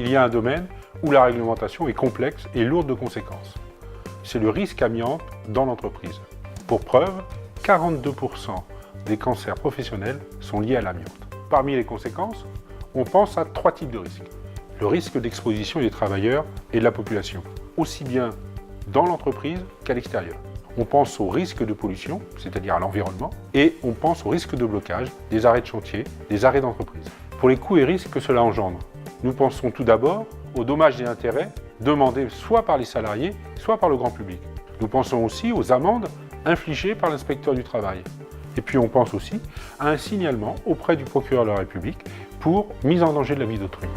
il y a un domaine où la réglementation est complexe et lourde de conséquences. C'est le risque amiante dans l'entreprise. Pour preuve, 42% des cancers professionnels sont liés à l'amiante. Parmi les conséquences, on pense à 3 types de risques. Le risque d'exposition des travailleurs et de la population, aussi bien dans l'entreprise qu'à l'extérieur. On pense au risque de pollution, c'est-à-dire à l'environnement, et on pense au risque de blocage, des arrêts de chantier, des arrêts d'entreprise. Pour les coûts et risques que cela engendre, nous pensons tout d'abord aux dommages et intérêts demandés soit par les salariés, soit par le grand public. Nous pensons aussi aux amendes infligées par l'inspecteur du travail. Et puis on pense aussi à un signalement auprès du procureur de la République pour mise en danger de la vie d'autrui.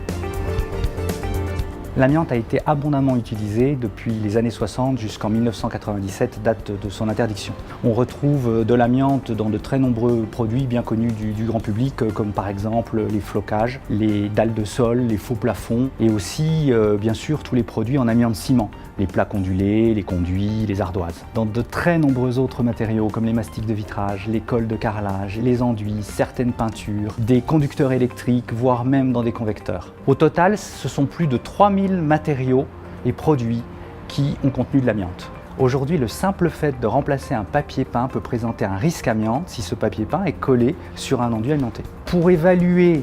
L'amiante a été abondamment utilisée depuis les années 60 jusqu'en 1997, date de son interdiction. On retrouve de l'amiante dans de très nombreux produits bien connus du grand public, comme par exemple les flocages, les dalles de sol, les faux plafonds et aussi, bien sûr, tous les produits en amiante ciment, les plaques ondulées, les conduits, les ardoises. Dans de très nombreux autres matériaux comme les mastiques de vitrage, les cols de carrelage, les enduits, certaines peintures, des conducteurs électriques, voire même dans des convecteurs. Au total, ce sont plus de 3000 matériaux et produits qui ont contenu de l'amiante. Aujourd'hui, le simple fait de remplacer un papier peint peut présenter un risque amiante si ce papier peint est collé sur un enduit alimenté. Pour évaluer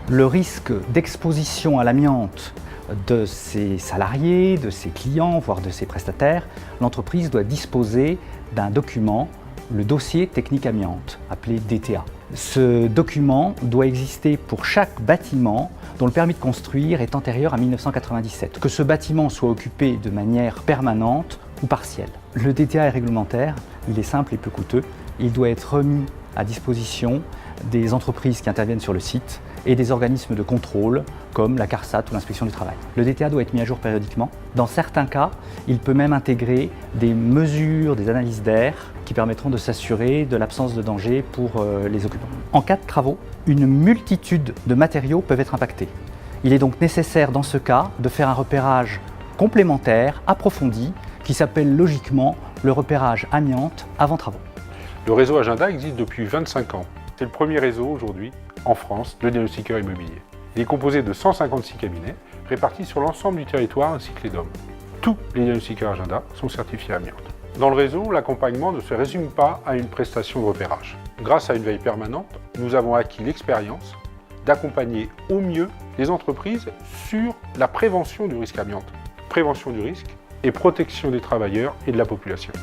le risque d'exposition à l'amiante de ses salariés, de ses clients, voire de ses prestataires, l'entreprise doit disposer d'un document, le dossier technique amiante, appelé DTA. Ce document doit exister pour chaque bâtiment dont le permis de construire est antérieur à 1997, que ce bâtiment soit occupé de manière permanente ou partielle. Le DTA est réglementaire, il est simple et peu coûteux, il doit être remis à disposition des entreprises qui interviennent sur le site et des organismes de contrôle comme la CARSAT ou l'inspection du travail. Le DTA doit être mis à jour périodiquement. Dans certains cas, il peut même intégrer des mesures, des analyses d'air qui permettront de s'assurer de l'absence de danger pour les occupants. En cas de travaux, une multitude de matériaux peuvent être impactés. Il est donc nécessaire dans ce cas de faire un repérage complémentaire, approfondi, qui s'appelle logiquement le repérage amiante avant travaux. Le réseau Agenda existe depuis 25 ans. C'est le premier réseau aujourd'hui en France de diagnostiqueurs immobiliers. Il est composé de 156 cabinets répartis sur l'ensemble du territoire ainsi que les DOM. Tous les diagnostiqueurs Agenda sont certifiés amiante. Dans le réseau, l'accompagnement ne se résume pas à une prestation de repérage. Grâce à une veille permanente, nous avons acquis l'expérience d'accompagner au mieux les entreprises sur la prévention du risque amiante. Prévention du risque et protection des travailleurs et de la population.